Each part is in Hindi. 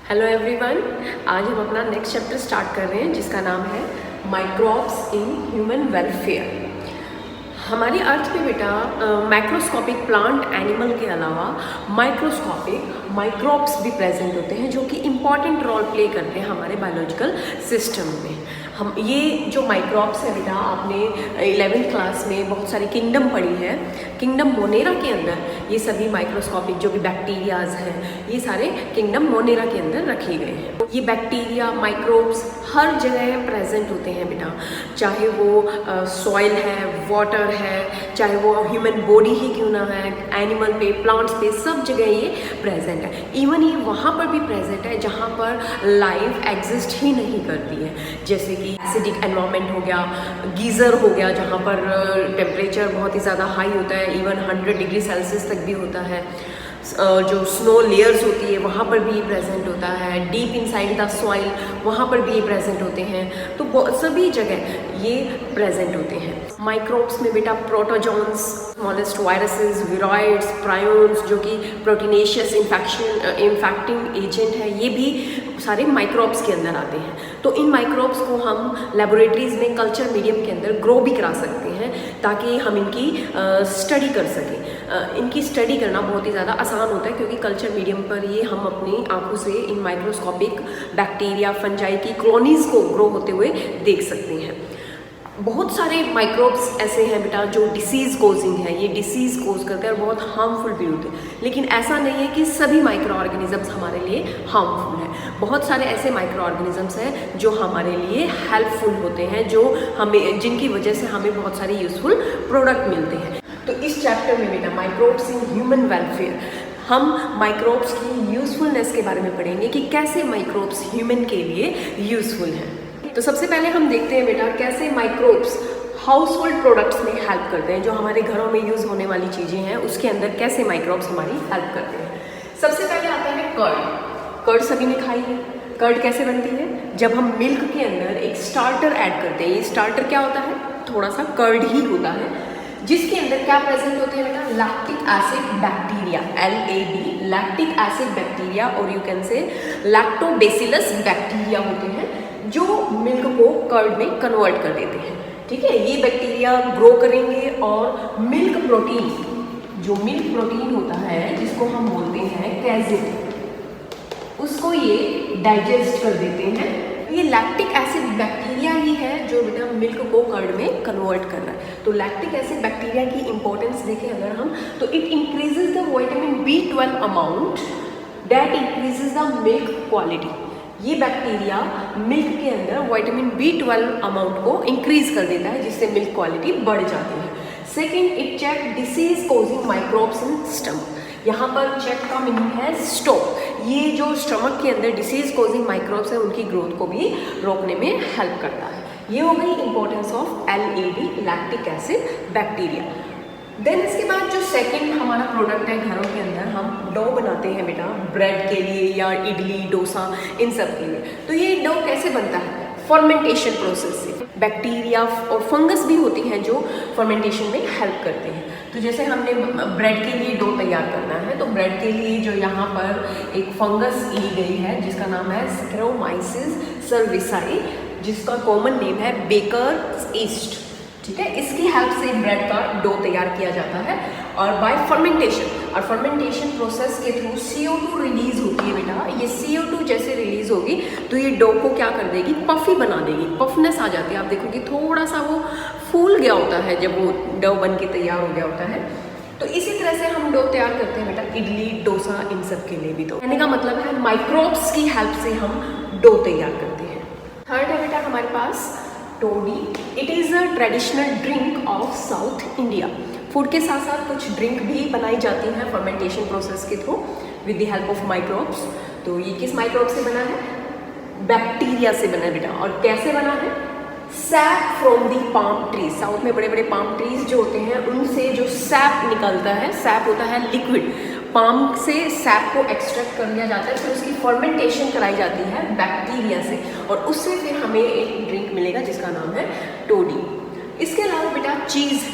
हेलो एवरीवन, आज हम अपना नेक्स्ट चैप्टर स्टार्ट कर रहे हैं जिसका नाम है माइक्रोब्स इन ह्यूमन वेलफेयर। हमारी अर्थ पे बेटा माइक्रोस्कोपिक प्लांट एनिमल के अलावा माइक्रोस्कोपिक माइक्रोब्स भी प्रेजेंट होते हैं जो कि इम्पॉर्टेंट रोल प्ले करते हैं हमारे बायोलॉजिकल सिस्टम में। हम ये जो माइक्रोब्स है बेटा, आपने 11th क्लास में बहुत सारी किंगडम पढ़ी है। किंगडम मोनेरा के अंदर ये सभी माइक्रोस्कोपिक जो भी बैक्टीरियाज हैं, ये सारे किंगडम मोनेरा के अंदर रखे गए हैं। ये बैक्टीरिया माइक्रोब्स हर जगह प्रेजेंट होते हैं बेटा, चाहे वो सॉइल है, वाटर है, चाहे वो ह्यूमन बॉडी ही क्यों ना है, एनिमल पे, प्लांट्स पे, सब जगह ये प्रेजेंट है। इवन ये वहाँ पर भी प्रेजेंट है जहाँ पर लाइफ एग्जिस्ट ही नहीं करती है, जैसे कि एसिडिक एनवायरनमेंट हो गया, गीज़र हो गया जहाँ पर टेम्परेचर बहुत ही ज़्यादा हाई होता है, इवन 100 डिग्री सेल्सियस तक भी होता है। जो स्नो लेयर्स होती है वहाँ पर भी प्रेजेंट होता है, डीप इनसाइड द सॉइल वहाँ पर भी प्रेजेंट होते हैं। तो सभी जगह ये प्रेजेंट होते हैं। माइक्रोब्स में बेटा protozoans, smallest viruses, viroids, prions जो कि प्रोटीनेशियस इन्फेक्टिंग एजेंट है, ये भी सारे माइक्रोब्स के अंदर आते हैं। तो इन माइक्रोब्स को हम लेबोरेटरीज में कल्चर मीडियम के अंदर ग्रो भी करा सकते हैं ताकि हम इनकी स्टडी कर सकें। इनकी स्टडी करना बहुत ही ज़्यादा आसान होता है क्योंकि कल्चर मीडियम पर ये हम अपनी आंखों से इन माइक्रोस्कोपिक बैक्टीरिया, फंजाई की कॉलोनीज़ को ग्रो होते हुए देख सकते हैं। बहुत सारे माइक्रोब्स ऐसे हैं बेटा जो डिसीज़ कोजिंग है, ये डिसीज़ कोज करते हैं और बहुत हार्मफुल भी होते हैं। लेकिन ऐसा नहीं है कि सभी माइक्रो ऑर्गेनिजम्स हमारे लिए हार्मफुल हैं। बहुत सारे ऐसे माइक्रो ऑर्गेनिजम्स हैं जो हमारे लिए हेल्पफुल होते हैं, जो हमें, जिनकी वजह से हमें बहुत सारे यूज़फुल प्रोडक्ट मिलते हैं। तो इस चैप्टर में बेटा माइक्रोब्स इन ह्यूमन वेलफेयर हम माइक्रोब्स की यूज़फुलनेस के बारे में पढ़ेंगे कि कैसे माइक्रोब्स ह्यूमन के लिए यूज़फुल हैं। तो सबसे पहले हम देखते हैं बेटा कैसे माइक्रोब्स हाउस होल्ड प्रोडक्ट्स में हेल्प करते हैं। जो हमारे घरों में यूज़ होने वाली चीज़ें हैं उसके अंदर कैसे माइक्रोब्स हमारी हेल्प करते हैं। सबसे पहले आता है कर्ड। कर्ड सभी ने खाई है। कर्ड कैसे बनती है? जब हम मिल्क के अंदर एक स्टार्टर ऐड करते हैं। ये स्टार्टर क्या होता है? थोड़ा सा कर्ड ही होता है, जिसके अंदर क्या प्रेजेंट होते हैं बेटा? Lactic acid bacteria, LAB, lactic acid bacteria, और you can say lactobacillus bacteria होते हैं जो मिल्क को कर्ड में कन्वर्ट कर देते हैं। ठीक है, ये बैक्टीरिया ग्रो करेंगे और मिल्क प्रोटीन, जो मिल्क प्रोटीन होता है जिसको हम बोलते हैं कैज़िन, उसको ये डाइजेस्ट कर देते हैं। ये लैक्टिक एसिड बैक्टीरिया ही है जो बेटा मिल्क को कर्ड में कन्वर्ट कर रहा है। तो लैक्टिक एसिड बैक्टीरिया की इंपॉर्टेंस देखें अगर हम, तो it increases the vitamin B12 amount that increases the milk quality. ये बैक्टीरिया मिल्क के अंदर विटामिन B12 अमाउंट को इंक्रीज कर देता है जिससे मिल्क क्वालिटी बढ़ जाती है। Second, it check disease causing microbes in stomach. यहाँ पर चेक का मीनिंग है स्टॉप। ये जो स्टमक के अंदर डिसीज कोजिंग माइक्रोब्स है उनकी ग्रोथ को भी रोकने में हेल्प करता है। ये हो गई importance of LAB, lactic acid bacteria. Then इसके बाद जो सेकंड हमारा प्रोडक्ट है, घरों के अंदर हम डो बनाते हैं बेटा, ब्रेड के लिए या इडली, डोसा, इन सब के लिए। तो ये डो कैसे बनता है? फर्मेंटेशन प्रोसेस से। बैक्टीरिया और फंगस भी होती हैं जो फर्मेंटेशन में हेल्प करते हैं। तो जैसे हमने ब्रेड के लिए डो तैयार करना है, तो ब्रेड के लिए जो यहाँ पर एक फंगस ली गई है जिसका नाम है स्क्रोमाइसिस सर्विसाई, जिसका कॉमन नेम है बेकर ईस्ट। ठीक है, इसकी हेल्प से ब्रेड का डो तैयार किया जाता है और बाय फर्मेंटेशन, और फर्मेंटेशन प्रोसेस के थ्रू CO2 रिलीज होती है बेटा। ये CO2 जैसे रिलीज होगी तो ये डो को क्या कर देगी? पफी बना देगी, पफनेस आ जाती है। आप देखोगे थोड़ा सा वो फूल गया होता है जब वो डो बन के तैयार हो गया होता है। तो इसी तरह से हम डो तैयार करते हैं बेटा इडली, डोसा, इन सब के लिए भी। तो कहने का मतलब है माइक्रोब्स की हेल्प से हम डो तैयार करते हैं। थर्ड है बेटा हमारे पास toddy. It is a traditional drink of south India. Food के साथ साथ कुछ ड्रिंक भी बनाई जाती हैं फर्मेंटेशन प्रोसेस के through with the help of microbes. तो ये किस माइक्रोब से बना है? बैक्टीरिया से बना है बेटा। और कैसे बना है? SAP from the palm trees. South में बड़े बड़े पाम ट्रीज जो होते हैं उनसे जो सैप निकलता है, सैप होता है लिक्विड, पाम से सैप को एक्सट्रैक्ट कर लिया जाता है, फिर उसकी फर्मेंटेशन कराई जाती है बैक्टीरिया से, और उससे फिर हमें एक ड्रिंक मिलेगा जिसका नाम है टोडी। इसके अलावा बेटा चीज़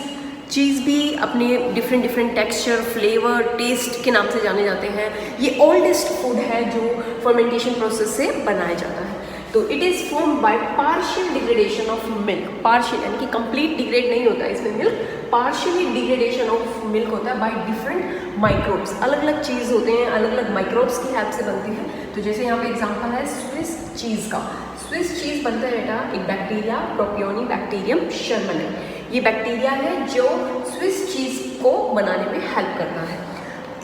चीज़ भी अपने different different texture, flavour, taste के नाम से जाने जाते हैं। ये ओल्डेस्ट फूड है जो फर्मेंटेशन प्रोसेस से बनाया जाता है। तो it is form by partial degradation of milk. Partial यानी कि कंप्लीट डिग्रेड नहीं होता है इसमें milk, partially degradation of milk होता है बाय डिफरेंट माइक्रोब्स। अलग अलग चीज़ होते हैं, अलग अलग माइक्रोब्स की हेल्प से बनती है। तो जैसे यहाँ पे एग्जांपल है स्विस चीज़ का। स्विस चीज़ बनता है बेटा एक बैक्टीरिया प्रोपियोनी बैक्टीरियम शर्मने। ये बैक्टीरिया है जो स्विस चीज़ को बनाने में हेल्प करता है।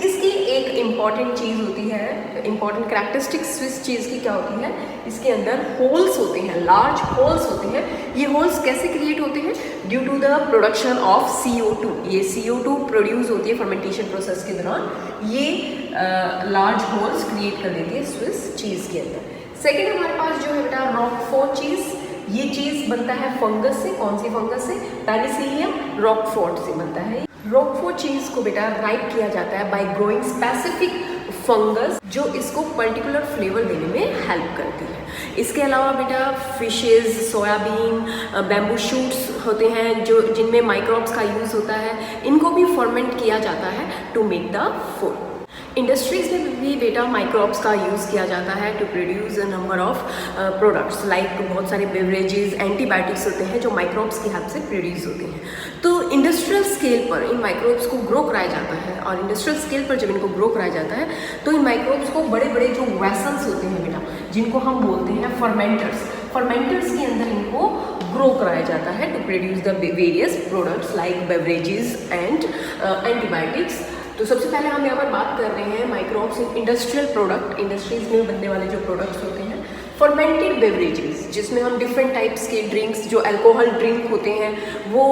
इसकी एक इम्पॉर्टेंट चीज़ होती है, इम्पॉर्टेंट कैरेक्टरिस्टिक स्विस चीज़ की क्या होती है, इसके अंदर होल्स होते हैं, लार्ज होल्स होते हैं। ये होल्स कैसे क्रिएट होते हैं? Due to the production of CO2। ये CO2 प्रोड्यूस होती है फर्मेंटेशन प्रोसेस के दौरान, ये लार्ज होल्स क्रिएट कर देती है स्विस चीज़ के अंदर। सेकेंड हमारे पास जो है बेटा रॉकफोर्ट चीज़। ये चीज़ बनता है फंगस से। कौन सी फंगस से? पेनिसिलियम रॉकफोर्ट से बनता है। रॉकफोर्ट चीज़ को बेटा राइप किया जाता है बाय ग्रोइंग स्पेसिफिक फंगस जो इसको पर्टिकुलर फ्लेवर देने में हेल्प करती है। इसके अलावा बेटा फिशेज़, सोयाबीन, बैम्बू शूट्स होते हैं जो जिनमें माइक्रोब्स का यूज़ होता है, इनको भी फर्मेंट किया जाता है to make the food. Industries में भी बेटा माइक्रोब्स का यूज़ किया जाता है to produce a number of products like बहुत सारे बेवरेजेस, एंटीबायोटिक्स होते हैं जो माइक्रोब्स की हेल्प से प्रोड्यूस होते हैं। तो इंडस्ट्रियल स्केल पर इन माइक्रोब्स को ग्रो कराया जाता है, और इंडस्ट्रियल स्केल पर जब इनको ग्रो कराया जाता है तो इन माइक्रोब्स को बड़े बड़े जो वेसल्स होते हैं बेटा, जिनको हम बोलते हैं फर्मेंटर्स के अंदर इनको ग्रो कराया जाता है to produce the various products like beverages and antibiotics. तो सबसे पहले हम यहाँ पर बात कर रहे हैं microbes in industrial product. Industries में बनने वाले जो प्रोडक्ट्स होते हैं, फर्मेंटेड बेवरेजेस जिसमें हम डिफरेंट टाइप्स के ड्रिंक्स, जो अल्कोहल ड्रिंक होते हैं वो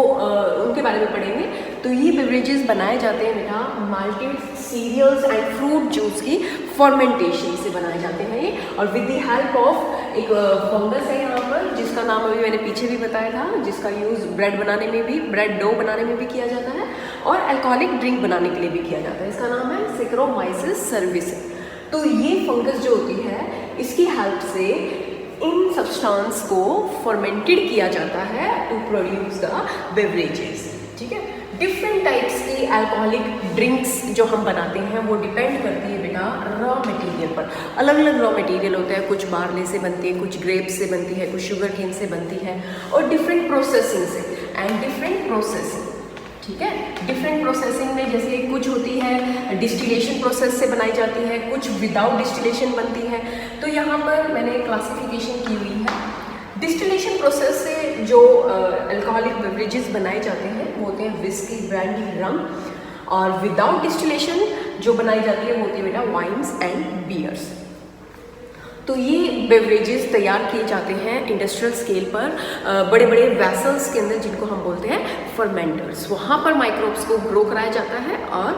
उनके बारे में पढ़ेंगे। तो ये बेवरेजेस बनाए जाते हैं बेटा malted cereals and fruit juice की फर्मेंटेशन से बनाए जाते हैं ये, और विद द हेल्प ऑफ एक फंगस है यहाँ पर जिसका नाम अभी मैंने पीछे भी बताया था, जिसका यूज़ ब्रेड बनाने में भी, ब्रेड डो बनाने में भी किया जाता है और अल्कोहलिक ड्रिंक बनाने के लिए भी किया जाता है। इसका नाम है सेक्रोमाइसिस सर्विसेज। तो ये फंगस जो होती है इसकी हेल्प से इन सब्सटेंस को फर्मेंटेड किया जाता है टू प्रोड्यूस द बेवरेजेस। ठीक है, डिफरेंट टाइप्स की अल्कोहलिक ड्रिंक्स जो हम बनाते हैं वो डिपेंड करती है बेटा रॉ मटेरियल पर। अलग अलग रॉ मटेरियल होता है, कुछ बार्ले से बनती है, कुछ ग्रेप्स से बनती है, कुछ शुगर केन से बनती है, और डिफरेंट प्रोसेसिंग से एंड डिफरेंट प्रोसेसिंग। ठीक है, डिफरेंट प्रोसेसिंग में जैसे कुछ होती है डिस्टिलेशन प्रोसेस से बनाई जाती है, कुछ विदाउट डिस्टिलेशन बनती है। तो यहाँ पर मैंने क्लासिफिकेशन की हुई है। डिस्टिलेशन प्रोसेस से जो अल्कोहलिक बेवरेजेस बनाए जाते हैं वो होते हैं विस्की, ब्रांडी, रम, और विदाउट डिस्टिलेशन जो बनाई जाती है वो होती है बेटा वाइन्स एंड बियर्स। तो ये बेवरेजेस तैयार किए जाते हैं इंडस्ट्रियल स्केल पर बड़े बड़े वेसल्स के अंदर, जिनको हम बोलते हैं फर्मेंटर्स। वहाँ पर माइक्रोब्स को ग्रो कराया जाता है और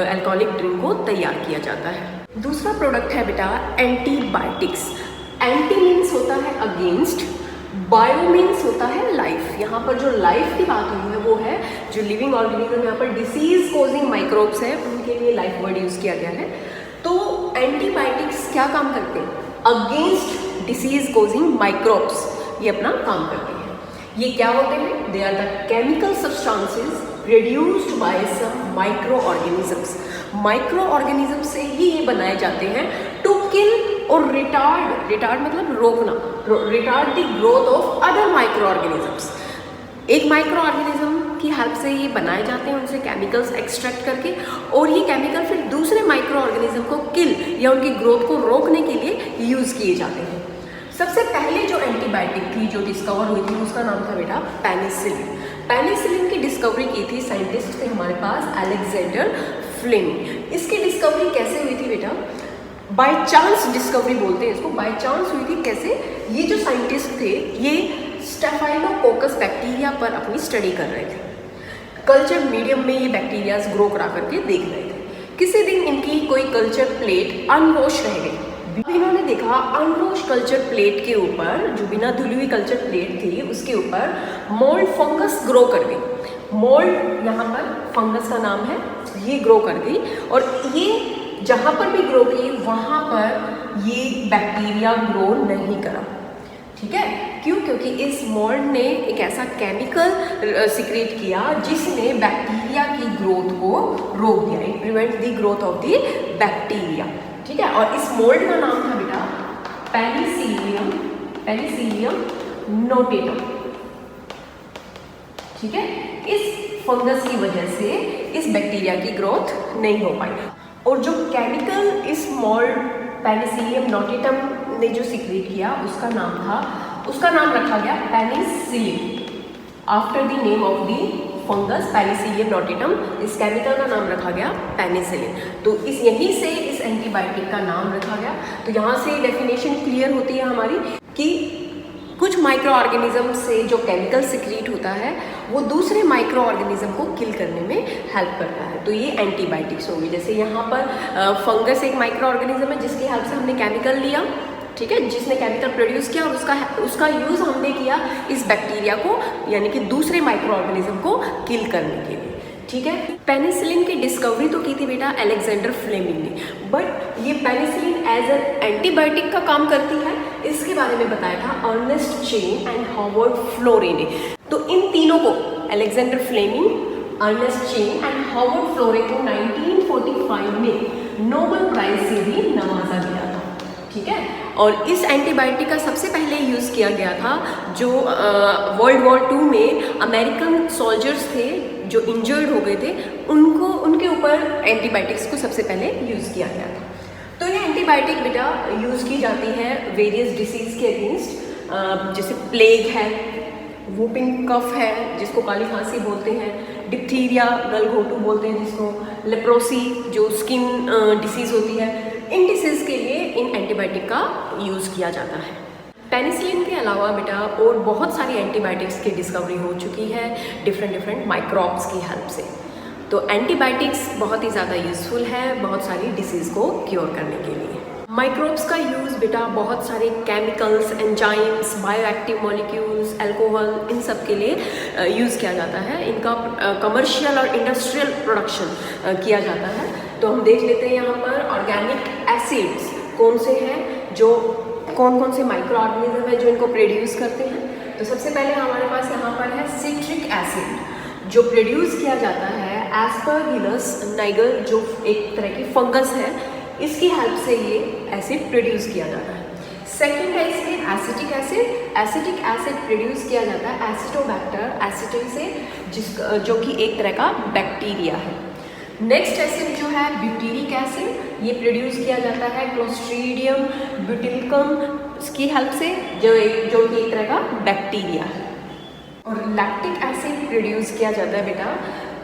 अल्कोहलिक ड्रिंक को तैयार किया जाता है। दूसरा प्रोडक्ट है बेटा एंटीबायोटिक्स। एंटी मीन्स होता है अगेंस्ट, बायो मीन्स होता है लाइफ। यहाँ पर जो लाइफ की बात हुई है वो है जो लिविंग ऑर्गेनिज्म, यहाँ पर डिसीज कोजिंग माइक्रोब्स है उनके लिए लाइफ वर्ड यूज़ किया गया है। तो एंटीबायोटिक्स क्या काम करते हैं? अगेंस्ट डिसीज कोजिंग माइक्रोब्स ये अपना काम करते हैं। ये क्या होते हैं? They are the chemical substances produced by some micro organisms. Micro organism से ही ये बनाए जाते हैं टू किल और रिटार्ड मतलब रोकना, retard the growth of other micro organisms. एक माइक्रो ऑर्गेनिज्म की हेल्प से ये बनाए जाते हैं, उनसे केमिकल्स एक्सट्रैक्ट करके, और ये केमिकल फिर दूसरे माइक्रो ऑर्गेनिज्म को किल या उनकी ग्रोथ को रोकने के लिए यूज़ किए जाते हैं। सबसे पहले जो एंटीबायोटिक थी जो डिस्कवर हुई थी उसका नाम था बेटा पेनिसिलिन। पेनिसिलिन की डिस्कवरी की थी साइंटिस्ट थे हमारे पास अलेक्जेंडर फ्लेमिंग। इसकी डिस्कवरी कैसे हुई थी बेटा? बाय चांस डिस्कवरी बोलते हैं इसको, बाय चांस हुई थी। कैसे? ये जो साइंटिस्ट थे ये स्टेफाइलोकोकस बैक्टीरिया पर अपनी स्टडी कर रहे थे। कल्चर मीडियम में ये बैक्टीरियाज ग्रो करा करके देख रहे थे। किसी दिन इनकी कोई कल्चर प्लेट अनवॉश रह गई। इन्होंने देखा अनवॉश कल्चर प्लेट के ऊपर, जो बिना धुली हुई कल्चर प्लेट थी उसके ऊपर मोल्ड फंगस ग्रो कर गई। मोल्ड यहाँ पर फंगस का नाम है, ये ग्रो कर गई, और ये जहाँ पर भी ग्रो की वहाँ पर ये बैक्टीरिया ग्रो नहीं करा। ठीक है, क्यों? क्योंकि इस मोल्ड ने एक ऐसा केमिकल सिक्रेट किया जिसने बैक्टीरिया की ग्रोथ को रोक दिया। It prevent the growth of the bacteria, ठीक है। और इस मोल्ड का नाम था बेटा पेनिसिलियम नोटेटम, ठीक है। इस फंगस की वजह से इस बैक्टीरिया की ग्रोथ नहीं हो पाई। और जो केमिकल इस मोल्ड पेनिसिलियम नोटेटम ने जो सिक्रेट किया उसका नाम रखा गया penicillin, after the name of the fungus Penicillium notatum. इस केमिकल का नाम रखा गया पेनिसिलिन। तो यहीं से इस एंटीबायोटिक का नाम रखा गया। तो यहाँ से डेफिनेशन क्लियर होती है हमारी कि कुछ माइक्रो ऑर्गेनिज्म से जो केमिकल सिक्रीट होता है वो दूसरे माइक्रो ऑर्गेनिज्म को किल करने में हेल्प करता है। तो ये एंटीबायोटिक्स होगी। जैसे यहाँ पर फंगस एक माइक्रो ऑर्गेनिज्म है जिसकी हेल्प से हमने केमिकल लिया, ठीक है, जिसने केमिकल प्रोड्यूस किया और उसका यूज़ हमने किया इस बैक्टीरिया को, यानी कि दूसरे माइक्रो ऑर्गेनिज्म को किल करने के लिए, ठीक है। पेनिसिलिन की डिस्कवरी तो की थी बेटा अलेक्जेंडर फ्लेमिंग ने, बट ये पेनिसिलिन एज एन एंटीबायोटिक का काम करती है इसके बारे में बताया था Ernest Chain and Howard Florey ने। तो इन तीनों को Alexander Fleming, Ernest Chain and Howard Florey को 1945 में नोबेल प्राइज से भी नवाजा गया था, ठीक है। और इस एंटीबायोटिक का सबसे पहले यूज़ किया गया था जो वर्ल्ड वॉर 2 में अमेरिकन सोल्जर्स थे जो इंजर्ड हो गए थे, उनके ऊपर एंटीबायोटिक्स को सबसे पहले यूज़ किया गया था। तो ये एंटीबायोटिक बेटा यूज़ की जाती है वेरियस डिसीज़ के अगेंस्ट, जैसे प्लेग है, वूपिंग कफ है जिसको काली खांसी बोलते हैं, डिप्थीरिया गलघोटू बोलते हैं जिसको, लेप्रोसी जो स्किन डिसीज़ होती है, इन डिसीज़ के लिए इन एंटीबायोटिक का यूज़ किया जाता है। पेनिसिलिन के अलावा बेटा और बहुत सारी एंटीबायोटिक्स की डिस्कवरी हो चुकी है डिफरेंट माइक्रोब्स की हेल्प से। तो एंटीबायोटिक्स बहुत ही ज़्यादा यूज़फुल है बहुत सारी डिसीज़ को क्योर करने के लिए। माइक्रोब्स का यूज़ बेटा बहुत सारे chemicals, enzymes, bioactive molecules, alcohol, इन सब के लिए यूज़ किया जाता है। इनका कमर्शियल और इंडस्ट्रियल प्रोडक्शन किया जाता है। तो हम देख लेते हैं यहाँ पर ऑर्गेनिक एसिड्स कौन से हैं, जो कौन से माइक्रो ऑर्गेनिज्म है जो इनको प्रोड्यूस करते हैं। तो सबसे पहले हमारे पास यहाँ पर है सिट्रिक एसिड जो प्रोड्यूस किया जाता है एस्परगिलस नाइगर, जो एक तरह की फंगस है, इसकी हेल्प से ये एसिड प्रोड्यूस किया जाता है। सेकेंड है इसमें acetic acid. Acetic acid produce किया जाता है एसिटोबैक्टर एसिटिक से, जो कि एक तरह का बैक्टीरिया है। नेक्स्ट एसिड जो है ब्यूटीरिक एसिड, ये प्रोड्यूस किया जाता है क्लोस्ट्रीडियम ब्यूटिलिकम की हेल्प से, जो कि एक तरह का बैक्टीरिया है। और लैक्टिक एसिड प्रोड्यूस किया जाता है बेटा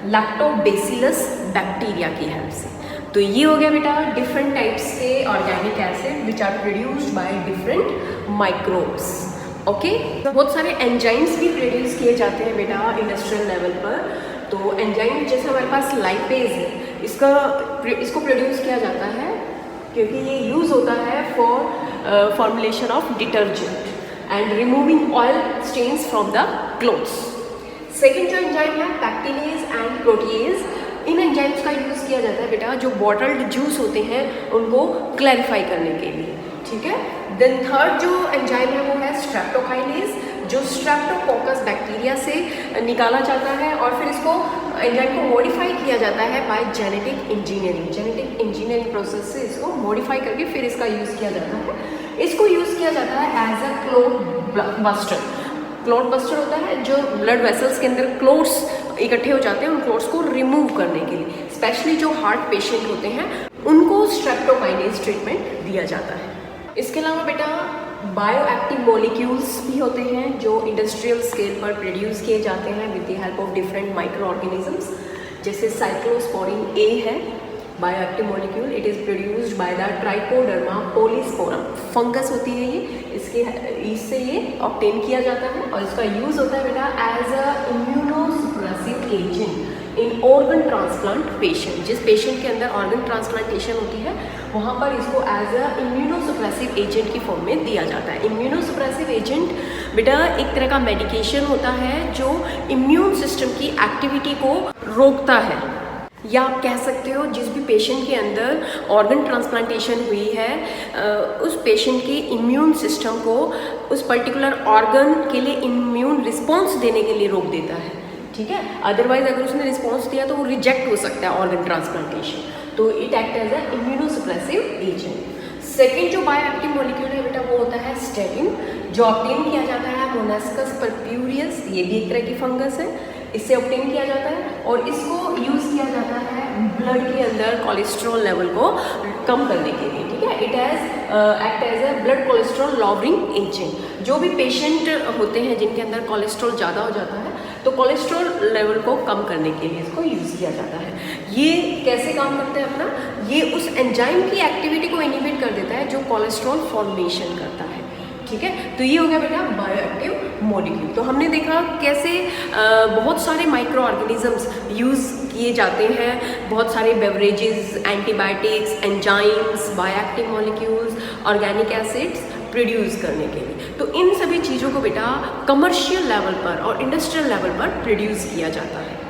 लैक्टोबैसिलस बैक्टीरिया की हेल्प से। तो ये हो गया बेटा डिफरेंट टाइप्स के organic acid which are produced by different microbes. Okay, बहुत सारे एंजाइम्स भी प्रोड्यूस किए जाते हैं बेटा इंडस्ट्रियल लेवल पर। तो एंजाइम जैसे हमारे पास लाइपेज है, इसको प्रोड्यूस किया जाता है क्योंकि ये यूज़ होता है for formulation of detergent and removing oil stains from the clothes. Second जो एंजाइम है पैक्टिनेज एंड प्रोटीएज, इन एंजाइम्स का यूज़ किया जाता है बेटा जो बॉटल्ड जूस होते हैं उनको क्लैरिफाई करने के लिए, ठीक है। देन थर्ड जो एंजाइम है वो है स्ट्रेप्टोकाइनेज, जो स्ट्रेप्टोकोकस बैक्टीरिया से निकाला जाता है और फिर इसको एंजाइम को मॉडिफाई किया जाता है बाय जेनेटिक इंजीनियरिंग प्रोसेस से इसको मॉडिफाई करके फिर इसका यूज़ किया जाता है। इसको यूज़ किया जाता है as a clot buster. Clot buster होता है जो ब्लड वेसल्स के अंदर क्लोट्स इकट्ठे हो जाते हैं, उन क्लोट्स को रिमूव करने के लिए स्पेशली जो हार्ट पेशेंट होते हैं उनको स्ट्रेप्टोकाइनेज ट्रीटमेंट दिया जाता है। इसके अलावा बेटा बायोएक्टिव मॉलिक्यूल्स भी होते हैं जो इंडस्ट्रियल स्केल पर प्रोड्यूस किए जाते हैं with the help of different micro organisms. जैसे साइक्लोस्पोरिन ए है bioactive molecule, it is produced by the trichoderma polysporum, fungus होती है इससे ये ऑब्टेन किया जाता है और इसका यूज़ होता है बेटा as a immunosuppressive agent in organ transplant patient. जिस पेशेंट के अंदर ऑर्गन ट्रांसप्लांटेशन होती है वहाँ पर इसको एज अ इम्यूनोसप्रेसिव एजेंट की फॉर्म में दिया जाता है। इम्यूनोसप्रेसिव एजेंट बेटा एक तरह का मेडिकेशन होता है जो इम्यून सिस्टम की एक्टिविटी को रोकता है। या आप कह सकते हो जिस भी पेशेंट के अंदर ऑर्गन ट्रांसप्लांटेशन हुई है उस पेशेंट के इम्यून सिस्टम को उस पर्टिकुलर ऑर्गन के लिए इम्यून रिस्पॉन्स देने के लिए रोक देता है, ठीक है। अदरवाइज अगर उसने रिस्पॉन्स दिया तो वो रिजेक्ट हो सकता है ऑर्गन ट्रांसप्लांटेशन, तो it act as a immunosuppressive agent. Second जो बायोएक्टिव मॉलिक्यूल है बेटा वो होता है स्टेरिन, जो ऑब्टेन किया जाता है मोनास्कस परप्यूरियस, ये भी एक तरह की फंगस है, इससे ऑब्टेन किया जाता है और इसको यूज़ किया जाता है ब्लड के अंदर कोलेस्ट्रॉल लेवल को कम करने के लिए, ठीक है। It has act as a blood cholesterol lowering agent. जो भी पेशेंट होते हैं जिनके अंदर कोलेस्ट्रॉल ज़्यादा हो जाता है तो कोलेस्ट्रॉल लेवल को कम करने के लिए इसको यूज़ किया जाता है। ये कैसे काम करते हैं अपना, ये उस एंजाइम की एक्टिविटी को इनिबिट कर देता है जो कोलेस्ट्रॉल फॉर्मेशन करता है, ठीक है। तो ये हो गया बेटा बायोएक्टिव मॉलिक्यूल। तो हमने देखा कैसे बहुत सारे माइक्रो ऑर्गेनिजम्स यूज़ किए जाते हैं, बहुत सारे beverages, antibiotics, enzymes, bioactive molecules, organic acids produce करने के लिए। तो इन सभी चीज़ों को बेटा कमर्शियल लेवल पर और इंडस्ट्रियल लेवल पर प्रोड्यूस किया जाता है।